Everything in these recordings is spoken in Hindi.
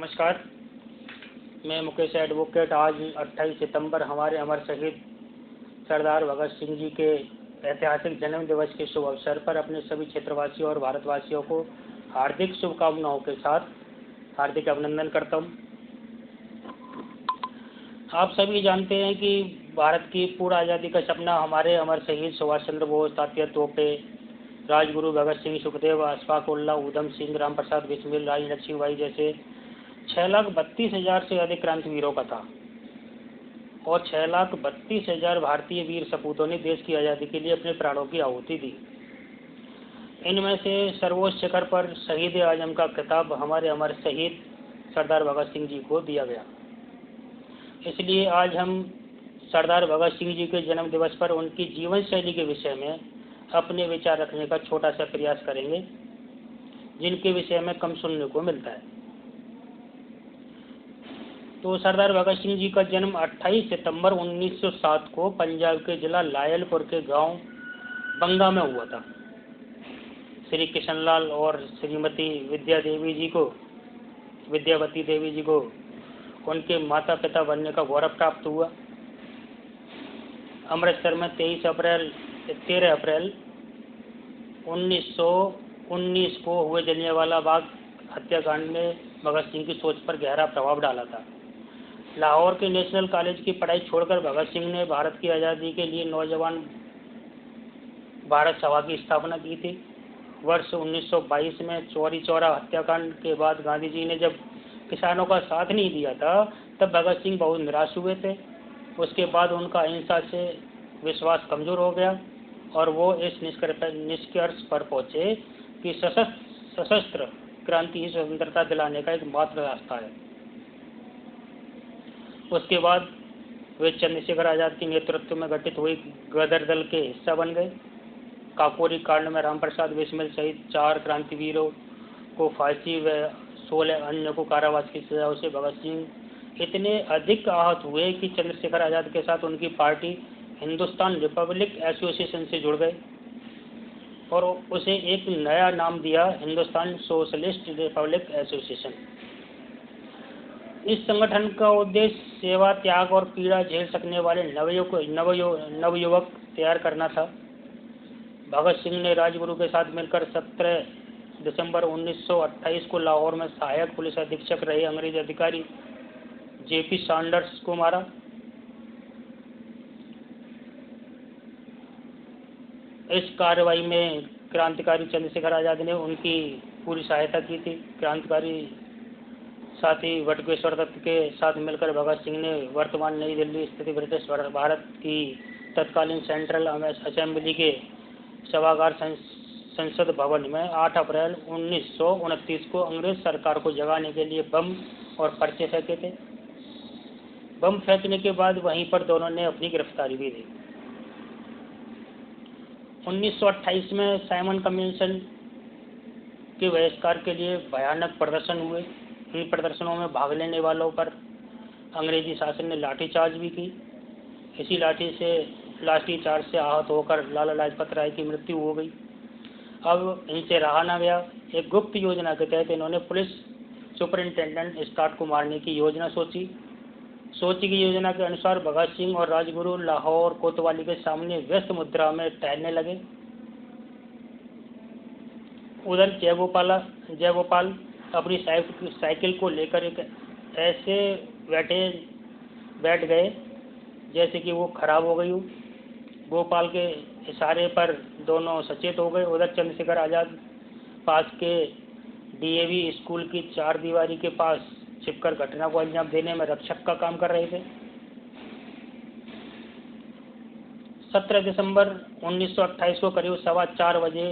नमस्कार, मैं मुकेश एडवोकेट। आज 28 सितंबर हमारे अमर शहीद सरदार भगत सिंह जी के ऐतिहासिक जन्म दिवस के शुभ अवसर पर अपने सभी क्षेत्रवासियों और भारतवासियों को हार्दिक शुभकामनाओं के साथ हार्दिक अभिनंदन करता हूँ। आप सभी जानते हैं कि भारत की पूर्ण आज़ादी का सपना हमारे अमर शहीद सुभाष चंद्र बोस, तात्या तोपे, राजगुरु भगत सिंह, सुखदेव, अशफाक उल्लाह, ऊधम सिंह, राम प्रसाद बिस्मिल, रानी लक्ष्मीबाई जैसे 6,32,000 से अधिक क्रांतिवीरों का था और 6,32,000 भारतीय वीर सपूतों ने देश की आज़ादी के लिए अपने प्राणों की आहुति दी। इनमें से सर्वोच्च शिखर पर शहीद आजम का खिताब हमारे अमर शहीद सरदार भगत सिंह जी को दिया गया। इसलिए आज हम सरदार भगत सिंह जी के जन्म दिवस पर उनकी जीवन शैली के विषय में अपने विचार रखने का छोटा सा प्रयास करेंगे, जिनके विषय में कम सुनने को मिलता है। तो सरदार भगत सिंह जी का जन्म 28 सितंबर 1907 को पंजाब के जिला लायलपुर के गांव बंगा में हुआ था। श्री किशनलाल और श्रीमती विद्यावती देवी जी को उनके माता पिता बनने का गौरव प्राप्त हुआ। अमृतसर में 13 अप्रैल 1919 को हुए जलियांवाला बाग हत्याकांड ने भगत सिंह की सोच पर गहरा प्रभाव डाला था। लाहौर के नेशनल कॉलेज की पढ़ाई छोड़कर भगत सिंह ने भारत की आज़ादी के लिए नौजवान भारत सभा की स्थापना की थी। वर्ष 1922 में चौरी चौरा हत्याकांड के बाद गांधी जी ने जब किसानों का साथ नहीं दिया था, तब भगत सिंह बहुत निराश हुए थे। उसके बाद उनका अहिंसा से विश्वास कमजोर हो गया और वो इस निष्कर्ष पर पहुंचे कि सशस्त्र क्रांति ही स्वतंत्रता दिलाने का एकमात्र रास्ता है। उसके बाद वे चंद्रशेखर आज़ाद के नेतृत्व में गठित हुई गदर दल के हिस्सा बन गए। काकोरी कांड में राम प्रसाद बिस्मिल सहित 4 क्रांतिवीरों को फांसी व 16 अन्य को कारावास की सजाओं से भगत सिंह इतने अधिक आहत हुए कि चंद्रशेखर आज़ाद के साथ उनकी पार्टी हिंदुस्तान रिपब्लिक एसोसिएशन से जुड़ गए और उसे एक नया नाम दिया, हिंदुस्तान सोशलिस्ट रिपब्लिक एसोसिएशन। इस संगठन का उद्देश्य सेवा, त्याग और पीड़ा झेल सकने वाले नवयुवक तैयार करना था। भगत सिंह ने राजगुरु के साथ मिलकर 17 दिसंबर 1928 को लाहौर में सहायक पुलिस अधीक्षक रहे अंग्रेज अधिकारी जेपी सैंडर्स को मारा। इस कार्रवाई में क्रांतिकारी चंद्रशेखर आज़ाद ने उनकी पूरी सहायता की थी। क्रांतिकारी साथी बटुकेश्वर दत्त के साथ मिलकर भगत सिंह ने वर्तमान नई दिल्ली स्थित ब्रिटिश भारत की तत्कालीन सेंट्रल असेंबली के सभागार संसद भवन में 8 अप्रैल 1929 को अंग्रेज सरकार को जगाने के लिए बम और पर्चे फेंके थे। बम फेंकने के बाद वहीं पर दोनों ने अपनी गिरफ्तारी भी दी। 1928 में साइमन कमीशन के बहिष्कार के लिए भयानक प्रदर्शन हुए। इन प्रदर्शनों में भाग लेने वालों पर अंग्रेजी शासन ने लाठीचार्ज भी की। इसी लाठीचार्ज से आहत होकर लाला लाजपत राय की मृत्यु हो गई। अब इनसे रहा न गया। एक गुप्त योजना के तहत इन्होंने पुलिस सुपरिंटेंडेंट स्कॉट को मारने की योजना सोची की योजना के अनुसार भगत सिंह और राजगुरु लाहौर कोतवाली के सामने व्यस्त मुद्रा में टहलने लगे। उधर जयगोपाल अपनी साइकिल को लेकर एक ऐसे बैठ गए जैसे कि वो खराब हो गई हो। गोपाल के इशारे पर दोनों सचेत हो गए। उधर चंद्रशेखर आज़ाद पास के डीएवी स्कूल की 4 दीवारी के पास छिपकर घटना को अंजाम देने में रक्षक का काम कर रहे थे। 17 दिसंबर 1928 को करीब 4:15 बजे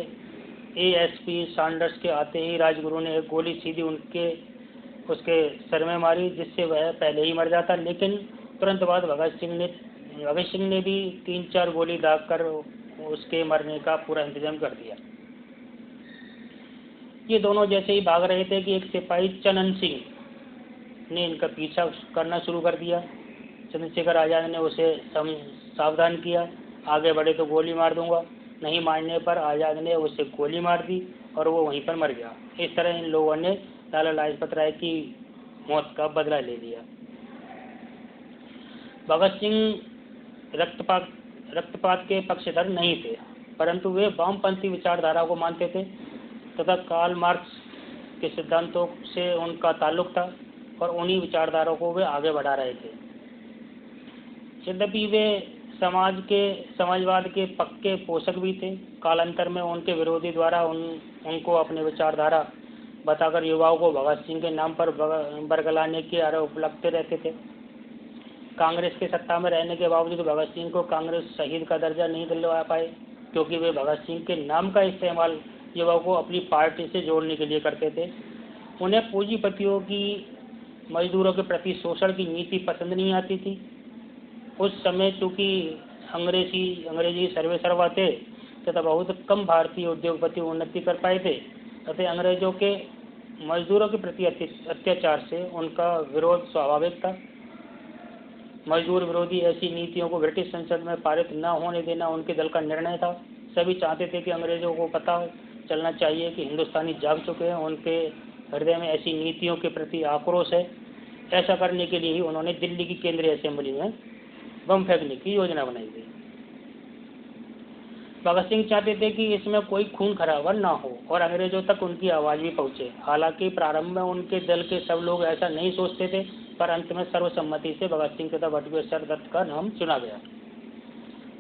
एएसपी सैंडर्स के आते ही राजगुरु ने एक गोली सीधी उसके सर में मारी, जिससे वह पहले ही मर जाता। लेकिन तुरंत बाद भगत सिंह ने भी 3-4 गोली दागकर उसके मरने का पूरा इंतजाम कर दिया। ये दोनों जैसे ही भाग रहे थे कि एक सिपाही चनन सिंह ने इनका पीछा करना शुरू कर दिया। चंद्रशेखर आज़ाद ने उसे सावधान किया, आगे बढ़े तो गोली मार दूंगा। नहीं मारने पर आज़ाद ने उसे गोली मार दी और वो वहीं पर मर गया। इस तरह इन लोगों ने लाला लाजपत राय की मौत का बदला ले लिया। भगत सिंह रक्तपात के पक्षधर नहीं थे, परंतु वे वामपंथी विचारधारा को मानते थे तथा कार्ल मार्क्स के सिद्धांतों से उनका ताल्लुक था और उन्हीं विचारधाराओं को वे आगे बढ़ा रहे थे। यद्यपि वे समाजवाद के पक्के पोषक भी थे, कालांतर में उनके विरोधी द्वारा उनको अपने विचारधारा बताकर युवाओं को भगत सिंह के नाम पर बरगलाने के आरोप लगते रहते थे। कांग्रेस के सत्ता में रहने के बावजूद भगत सिंह को कांग्रेस शहीद का दर्जा नहीं दिलवा पाए, क्योंकि वे भगत सिंह के नाम का इस्तेमाल युवाओं को अपनी पार्टी से जोड़ने के लिए करते थे। उन्हें पूंजीपतियों की मजदूरों के प्रति शोषण की नीति पसंद नहीं आती थी। उस समय चूँकि अंग्रेजी सर्वेसर्वा थे तथा बहुत कम भारतीय उद्योगपति उन्नति कर पाए थे, तथा अंग्रेजों के मजदूरों के प्रति अत्याचार से उनका विरोध स्वाभाविक था। मजदूर विरोधी ऐसी नीतियों को ब्रिटिश संसद में पारित न होने देना उनके दल का निर्णय था। सभी चाहते थे कि अंग्रेजों को पता चलना चाहिए कि हिंदुस्तानी जाग चुके हैं, उनके हृदय में ऐसी नीतियों के प्रति आक्रोश है। ऐसा करने के लिए ही उन्होंने दिल्ली की केंद्रीय असेंबली में बम फेंकने की योजना बनाई थी। भगत सिंह चाहते थे कि इसमें कोई खून खराबा न हो और अंग्रेजों तक उनकी आवाज़ भी पहुंचे। हालांकि प्रारंभ में उनके दल के सब लोग ऐसा नहीं सोचते थे, पर अंत में सर्वसम्मति से भगत सिंह तथा बटुकेश्वर दत्त का नाम चुना गया।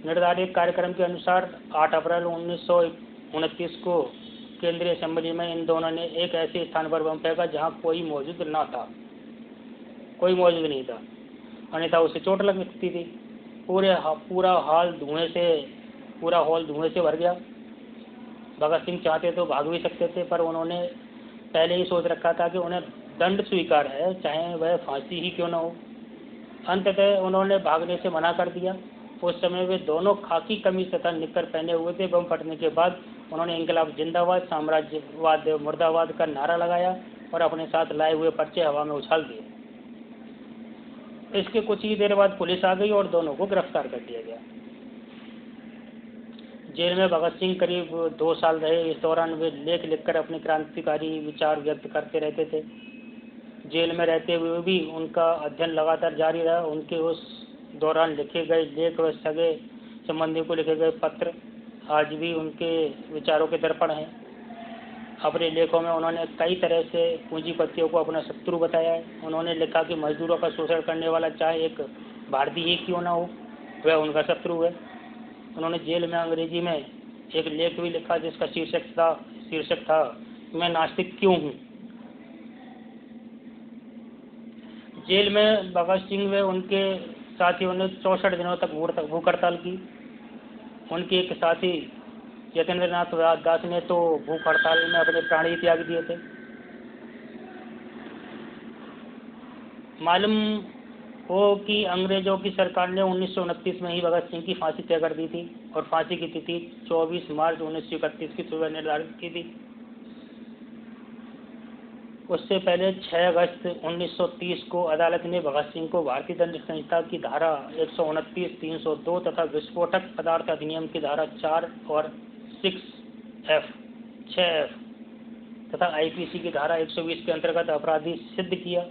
निर्धारित कार्यक्रम के अनुसार 8 अप्रैल 1929 को केंद्रीय असेंबली में इन दोनों ने एक ऐसे स्थान पर बम फेंका जहां कोई मौजूद नहीं था, अन्यथा उसे चोट लग सकती थी। पूरा हॉल धुएं से भर गया। भगत सिंह चाहते तो भाग भी सकते थे, पर उन्होंने पहले ही सोच रखा था कि उन्हें दंड स्वीकार है, चाहे वह फांसी ही क्यों न हो। अंततः उन्होंने भागने से मना कर दिया। उस समय वे दोनों खाकी कमीज तथा निक्कर पहने हुए थे। बम फटने के बाद उन्होंने इंकलाब जिंदाबाद, साम्राज्यवाद मुर्दाबाद का नारा लगाया और अपने साथ लाए हुए पर्चे हवा में उछाल दिए। इसके कुछ ही देर बाद पुलिस आ गई और दोनों को गिरफ्तार कर दिया गया। जेल में भगत सिंह करीब 2 साल रहे। इस दौरान वे लेख लिखकर अपने क्रांतिकारी विचार व्यक्त करते रहते थे। जेल में रहते हुए भी उनका अध्ययन लगातार जारी रहा। उनके उस दौरान लिखे गए लेख व सगे संबंधियों को लिखे गए पत्र आज भी उनके विचारों के दर्पण हैं। अपने लेखों में उन्होंने कई तरह से पूंजीपतियों को अपना शत्रु बताया है। उन्होंने लिखा कि मजदूरों का शोषण करने वाला चाहे एक भारतीय ही क्यों ना हो, वह उनका शत्रु है। उन्होंने जेल में अंग्रेजी में एक लेख भी लिखा जिसका शीर्षक था मैं नास्तिक क्यों हूँ। जेल में भगत सिंह व उनके साथियों ने 64 दिनों तक भूख हड़ताल की। उनके एक साथी यतेंद्रनाथ दास ने तो भूख हड़ताल में अपने प्राण ही त्याग दिए थे। मालूम हो कि अंग्रेजों की सरकार ने 1929 में ही भगत सिंह की फांसी तय कर दी थी और फांसी की तिथि 24 मार्च 1931 की सुबह निर्धारित की थी। उससे पहले 6 अगस्त 1930 को अदालत ने भगत सिंह को भारतीय दंड संहिता की धारा 129, 302 तथा विस्फोटक पदार्थ अधिनियम की धारा 4 और 6F तथा आईपीसी की धारा 120 के अंतर्गत अपराधी सिद्ध किया।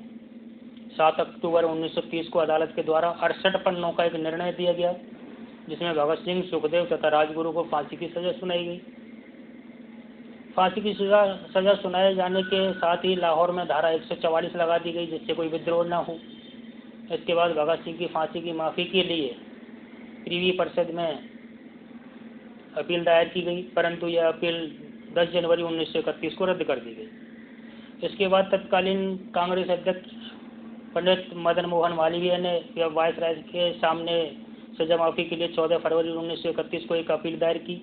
7 अक्टूबर 1930 को अदालत के द्वारा 68 पन्नों का एक निर्णय दिया गया, जिसमें भगत सिंह, सुखदेव तथा राजगुरु को फांसी की सजा सुनाई गई। फांसी की सजा सुनाए जाने के साथ ही लाहौर में धारा 144 लगा दी गई, जिससे कोई विद्रोह न हो। इसके बाद भगत सिंह की फांसी की माफ़ी के लिए प्रीवी परिषद में अपील दायर की गई, परंतु यह अपील 10 जनवरी 1931 को रद्द कर दी गई। इसके बाद तत्कालीन कांग्रेस अध्यक्ष पंडित मदन मोहन मालवीय ने वायसराय के सामने सजा माफ़ी के लिए 14 फरवरी 1931 को एक अपील दायर की।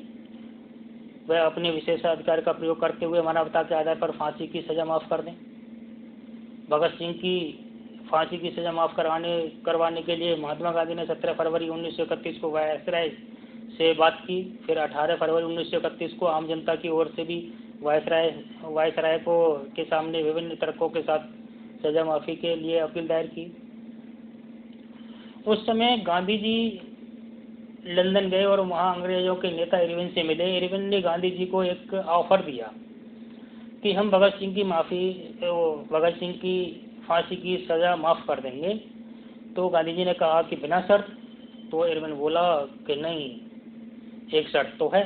वह अपने विशेषाधिकार का प्रयोग करते हुए मानवता के आधार पर फांसी की सजा माफ़ कर दें। भगत सिंह की फांसी की सजा माफ़ करवाने के लिए महात्मा गांधी ने 17 फरवरी 1931 को वायसराय से बात की। फिर 18 फरवरी 1931 को आम जनता की ओर से भी वायसराय को के सामने विभिन्न तर्कों के साथ सजा माफ़ी के लिए अपील दायर की। उस समय गांधी जी लंदन गए और वहाँ अंग्रेजों के नेता इरविन से मिले। इरविन ने गांधी जी को एक ऑफर दिया कि हम भगत सिंह की फांसी की सज़ा माफ़ कर देंगे। तो गांधी जी ने कहा कि बिना शर्त। तो इरविन बोला कि नहीं, एक शर्त तो है,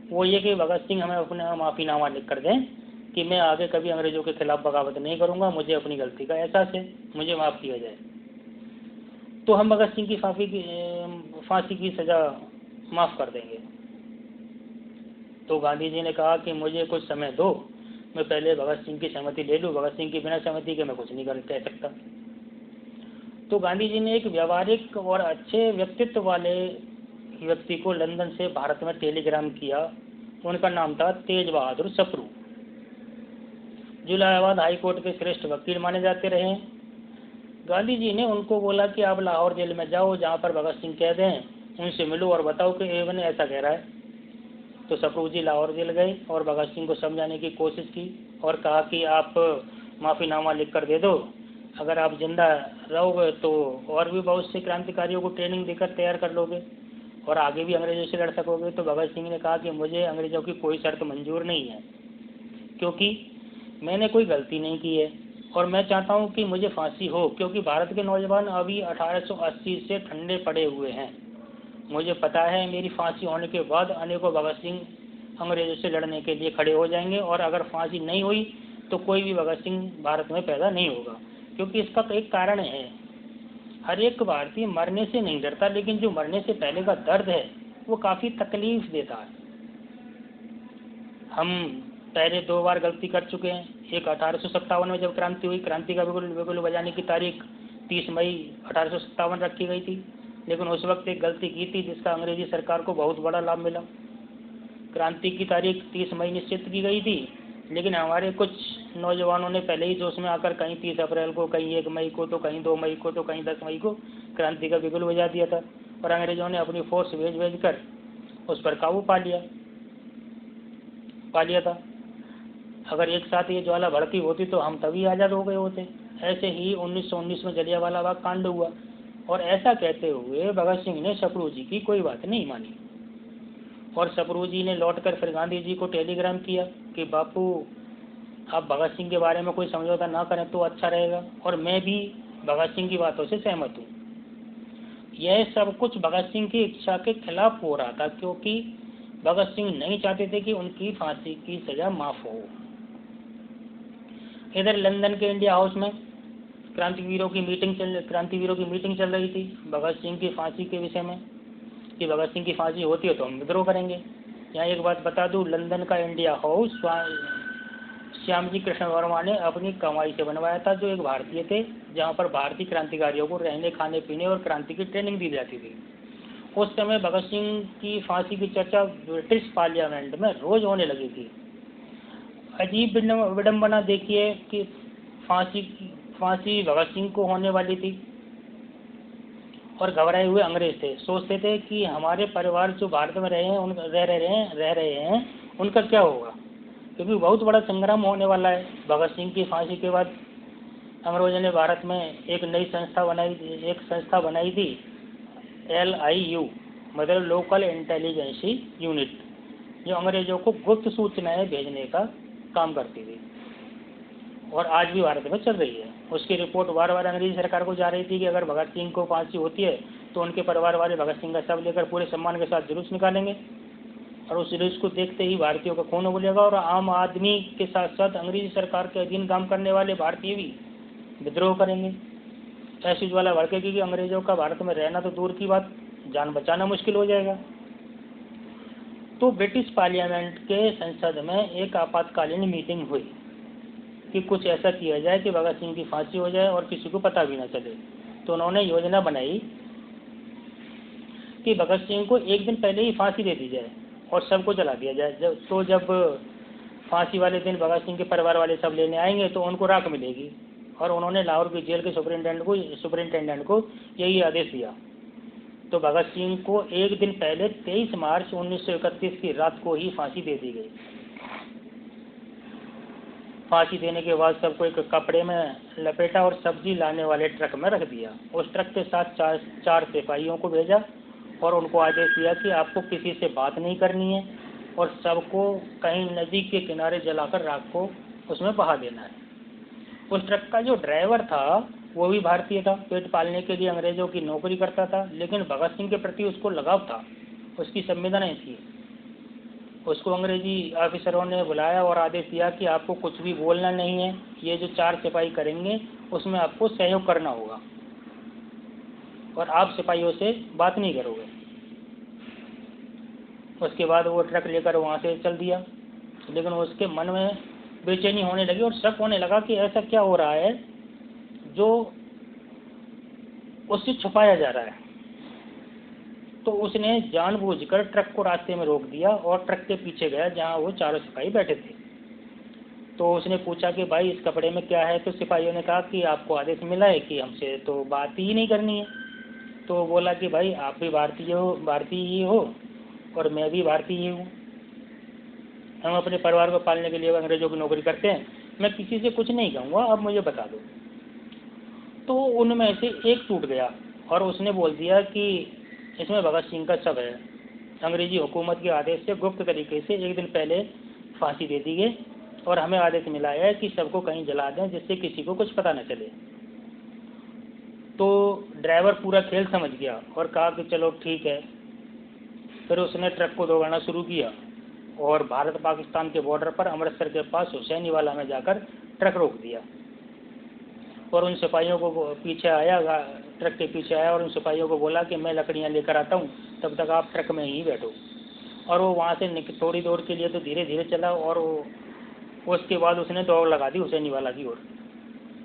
वो ये कि भगत सिंह हमें अपना माफ़ीनामा लिख कर दें कि मैं आगे कभी अंग्रेज़ों के खिलाफ बगावत नहीं करूँगा, मुझे अपनी गलती का एहसास है, मुझे माफ़ किया जाए। तो हम भगत सिंह की फांसी की सज़ा माफ़ कर देंगे। तो गांधी जी ने कहा कि मुझे कुछ समय दो, मैं पहले भगत सिंह की सहमति ले लूँ, भगत सिंह की बिना सहमति के मैं कुछ नहीं कह सकता। तो गांधी जी ने एक व्यावहारिक और अच्छे व्यक्तित्व वाले व्यक्ति को लंदन से भारत में टेलीग्राम किया। उनका नाम था तेज बहादुर सप्रू, जो इलाहाबाद हाई कोर्ट के श्रेष्ठ वकील माने जाते रहे। गांधी जी ने उनको बोला कि आप लाहौर जेल में जाओ, जहाँ पर भगत सिंह कह दें, उनसे मिलो और बताओ कि एवन ऐसा कह रहा है। तो सप्रू जी लाहौर जेल गए और भगत सिंह को समझाने की कोशिश की और कहा कि आप माफ़ीनामा लिख कर दे दो, अगर आप जिंदा रहोगे तो और भी बहुत से क्रांतिकारियों को ट्रेनिंग देकर तैयार कर लोगे और आगे भी अंग्रेजों से लड़ सकोगे। तो भगत सिंह ने कहा कि मुझे अंग्रेजों की कोई शर्त मंजूर नहीं है, क्योंकि मैंने कोई गलती नहीं की है और मैं चाहता हूं कि मुझे फांसी हो, क्योंकि भारत के नौजवान अभी 1880 से ठंडे पड़े हुए हैं। मुझे पता है मेरी फांसी होने के बाद अनेकों भगत सिंह अंग्रेजों से लड़ने के लिए खड़े हो जाएंगे और अगर फांसी नहीं हुई तो कोई भी भगत सिंह भारत में पैदा नहीं होगा, क्योंकि इसका एक कारण है, हर एक भारतीय मरने से नहीं डरता, लेकिन जो मरने से पहले का दर्द है वो काफ़ी तकलीफ देता है। हम पहले 2 बार गलती कर चुके हैं। एक 1857 में जब क्रांति हुई, क्रांति का बिगुल बजाने की तारीख 30 मई 1857 रखी गई थी, लेकिन उस वक्त एक गलती की थी जिसका अंग्रेजी सरकार को बहुत बड़ा लाभ मिला। क्रांति की तारीख 30 मई निश्चित की गई थी, लेकिन हमारे कुछ नौजवानों ने पहले ही जोश में आकर कहीं 30 अप्रैल को, कहीं 1 मई को, तो कहीं 2 मई को, तो कहीं 10 मई को क्रांति का बिगुल बजा दिया था और अंग्रेजों ने अपनी फोर्स भेज कर उस पर काबू पा लिया था। अगर एक साथ ये ज्वाला भड़की होती तो हम तभी आज़ाद हो गए होते। ऐसे ही 1919 में जलियांवाला बाग कांड हुआ और ऐसा कहते हुए भगत सिंह ने सप्रू जी की कोई बात नहीं मानी और सप्रू जी ने लौटकर फिर गांधी जी को टेलीग्राम किया कि बापू आप भगत सिंह के बारे में कोई समझौता ना करें तो अच्छा रहेगा और मैं भी भगत सिंह की बातों से सहमत हूँ। यह सब कुछ भगत सिंह की इच्छा के खिलाफ हो रहा था, क्योंकि भगत सिंह नहीं चाहते थे कि उनकी फांसी की सजा माफ हो। इधर लंदन के इंडिया हाउस में क्रांतिवीरों की मीटिंग चल रही थी भगत सिंह की फांसी के विषय में कि भगत सिंह की फांसी होती है तो हम विद्रोह करेंगे। यहाँ एक बात बता दूँ, लंदन का इंडिया हाउस श्यामजी कृष्ण वर्मा ने अपनी कमाई से बनवाया था, जो एक भारतीय थे, जहाँ पर भारतीय क्रांतिकारियों को रहने, खाने पीने और क्रांति की ट्रेनिंग दी जाती थी। उस समय भगत सिंह की फांसी की चर्चा ब्रिटिश पार्लियामेंट में रोज होने लगी थी। अजीब विडम्बना देखिए कि फांसी भगत सिंह को होने वाली थी और घबराए हुए अंग्रेज थे, सोचते थे कि हमारे परिवार जो भारत में रह रहे हैं उनका क्या होगा, क्योंकि बहुत बड़ा संग्राम होने वाला है। भगत सिंह की फांसी के बाद अंग्रेजों ने भारत में एक नई संस्था बनाई थी, LIU, मतलब लोकल इंटेलिजेंसी यूनिट, जो अंग्रेजों को गुप्त सूचनाएं भेजने का काम करती थी और आज भी भारत में चल रही है। उसकी रिपोर्ट बार बार अंग्रेजी सरकार को जा रही थी कि अगर भगत सिंह को फांसी होती है तो उनके परिवार वाले भगत सिंह का शव लेकर पूरे सम्मान के साथ जुलूस निकालेंगे और उस जुलूस को देखते ही भारतीयों का खून उबलेगा और आम आदमी के साथ साथ अंग्रेजी सरकार के अधीन काम करने वाले भारतीय भी विद्रोह करेंगे। ऐसी ज्वाला भड़केगी कि अंग्रेजों का भारत में रहना तो दूर की बात, जान बचाना मुश्किल हो जाएगा। तो ब्रिटिश पार्लियामेंट के संसद में एक आपातकालीन मीटिंग हुई कि कुछ ऐसा किया जाए कि भगत सिंह की फांसी हो जाए और किसी को पता भी न चले। तो उन्होंने योजना बनाई कि भगत सिंह को एक दिन पहले ही फांसी दे दी जाए और सबको जला दिया जाए। जब फांसी वाले दिन भगत सिंह के परिवार वाले सब लेने आएंगे तो उनको राख मिलेगी और उन्होंने लाहौर की जेल के सुपरिंटेंडेंट को यही आदेश दिया। तो भगत सिंह को एक दिन पहले 23 मार्च 1931 की रात को ही फांसी दे दी गई। फांसी देने के बाद सबको एक कपड़े में लपेटा और सब्जी लाने वाले ट्रक में रख दिया। उस ट्रक के साथ चार सिपाहियों को भेजा और उनको आदेश दिया कि आपको किसी से बात नहीं करनी है और सबको कहीं नदी के किनारे जलाकर राख को उसमें बहा देना है। उस ट्रक का जो ड्राइवर था वो भी भारतीय था, पेट पालने के लिए अंग्रेजों की नौकरी करता था, लेकिन भगत सिंह के प्रति उसको लगाव था, उसकी संवेदनाएं थी। उसको अंग्रेजी ऑफिसरों ने बुलाया और आदेश दिया कि आपको कुछ भी बोलना नहीं है, ये जो 4 सिपाही करेंगे उसमें आपको सहयोग करना होगा और आप सिपाहियों से बात नहीं करोगे। उसके बाद वो ट्रक लेकर वहाँ से चल दिया, लेकिन उसके मन में बेचैनी होने लगी और शक होने लगा कि ऐसा क्या हो रहा है जो उससे छुपाया जा रहा है। तो उसने जानबूझकर ट्रक को रास्ते में रोक दिया और ट्रक के पीछे गया जहाँ वो 4 सिपाही बैठे थे। तो उसने पूछा कि भाई इस कपड़े में क्या है? तो सिपाहियों ने कहा कि आपको आदेश मिला है कि हमसे तो बात ही नहीं करनी है। तो वो बोला कि भाई आप भी भारतीय ही हो और मैं भी भारतीय ही हूँ, हम अपने परिवार को पालने के लिए अंग्रेजों की नौकरी करते हैं, मैं किसी से कुछ नहीं कहूँगा, अब मुझे बता दो। तो उनमें से एक टूट गया और उसने बोल दिया कि इसमें भगत सिंह का शव है, अंग्रेजी हुकूमत के आदेश से गुप्त तरीके से एक दिन पहले फांसी दे दी गई और हमें आदेश मिला है कि सबको कहीं जला दें जिससे किसी को कुछ पता न चले। तो ड्राइवर पूरा खेल समझ गया और कहा कि चलो ठीक है। फिर उसने ट्रक को दौड़ाना शुरू किया और भारत पाकिस्तान के बॉर्डर पर अमृतसर के पास हुसैनीवाला में जाकर ट्रक रोक दिया और उन सिपाहियों को पीछे आया, ट्रक के पीछे आया और उन सिपाहियों को बोला कि मैं लकड़ियाँ लेकर आता हूँ, तब तक आप ट्रक में ही बैठो। और वो वहाँ से थोड़ी दूर के लिए तो धीरे धीरे चला और उसके बाद उसने दौड़ लगा दी हुसैनीवाला की ओर।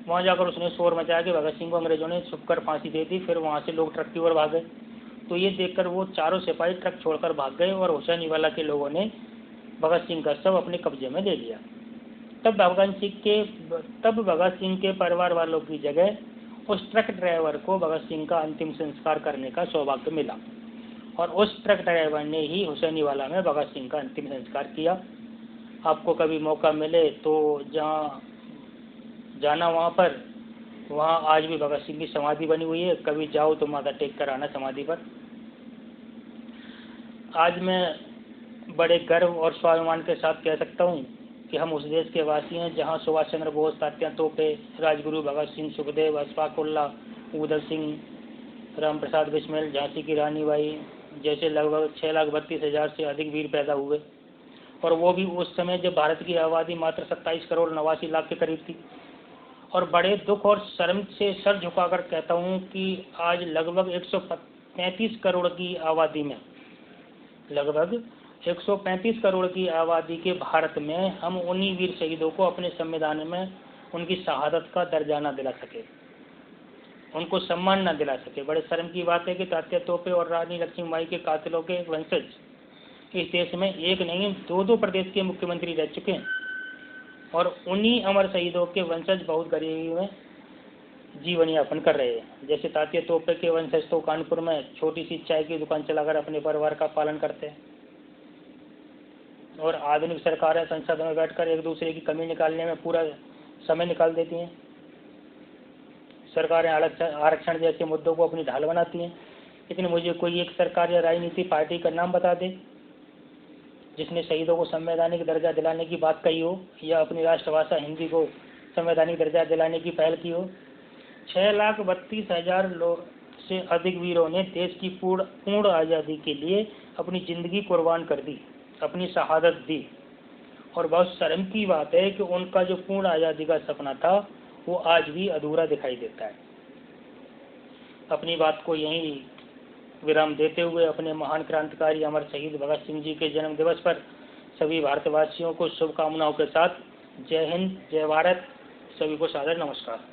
वहाँ जाकर उसने शोर मचाया कि भगत सिंह को अंग्रेजों ने छुपकर फांसी दे दी। फिर वहाँ से लोग ट्रक की ओर भागे। तो ये देखकर वो 4 सिपाही ट्रक छोड़कर भाग गए और हुसैनीवाला के लोगों ने भगत सिंह का शव अपने कब्जे में ले लिया। तब भगत सिंह के परिवार वालों की जगह उस ट्रक ड्राइवर को भगत सिंह का अंतिम संस्कार करने का सौभाग्य मिला और उस ट्रक ड्राइवर ने ही हुसैनीवाला में भगत सिंह का अंतिम संस्कार किया। आपको कभी मौका मिले तो जहाँ जाना वहाँ आज भी भगत सिंह की समाधि बनी हुई है, कभी जाओ तो माथा टेक कर आना समाधि पर। आज मैं बड़े गर्व और स्वाभिमान के साथ कह सकता हूँ कि हम उस देश के वासी हैं जहाँ सुभाष चंद्र बोस, तात्या तोपे, राजगुरु भगत सिंह, सुखदेव, अशफाक उल्लाह, उधम सिंह, राम प्रसाद बिस्मिल, झांसी की रानी बाई जैसे लगभग 6,32,000 से अधिक वीर पैदा हुए, और वो भी उस समय जब भारत की आबादी मात्र 27 करोड़ 89 लाख के करीब थी। और बड़े दुख और शर्म से सर झुकाकर कहता हूँ कि आज लगभग 135 करोड़ की आबादी में, लगभग 135 करोड़ की आबादी के भारत में हम उन्हीं वीर शहीदों को अपने संविधान में उनकी शहादत का दर्जा न दिला सके, उनको सम्मान न दिला सके। बड़े शर्म की बात है कि तात्या तोपे और रानी लक्ष्मीबाई के कातिलों के वंशज इस देश में एक नहीं 2-2 प्रदेश के मुख्यमंत्री रह चुके हैं और उन्हीं अमर शहीदों के वंशज बहुत गरीबी में जीवन यापन कर रहे हैं। जैसे तात्या तोपे के वंशज तो कानपुर में छोटी सी चाय की दुकान चलाकर अपने परिवार का पालन करते हैं और आधुनिक सरकारें संसद में बैठकर एक दूसरे की कमी निकालने में पूरा समय निकाल देती हैं। सरकारें आरक्षण जैसे मुद्दों को अपनी ढाल बनाती हैं, लेकिन मुझे कोई एक सरकार या राजनीति पार्टी का नाम बता दे जिसने शहीदों को संवैधानिक दर्जा दिलाने की बात कही हो या अपनी राष्ट्रभाषा हिंदी को संवैधानिक दर्जा दिलाने की पहल की हो। 6,32,000 लोग से अधिक वीरों ने देश की पूर्ण आज़ादी के लिए अपनी ज़िंदगी कुर्बान कर दी, अपनी शहादत दी, और बहुत शर्म की बात है कि उनका जो पूर्ण आज़ादी का सपना था वो आज भी अधूरा दिखाई देता है। अपनी बात को यहीं विराम देते हुए अपने महान क्रांतिकारी अमर शहीद भगत सिंह जी के जन्म दिवस पर सभी भारतवासियों को शुभकामनाओं के साथ जय हिंद, जय भारत, सभी को सादर नमस्कार।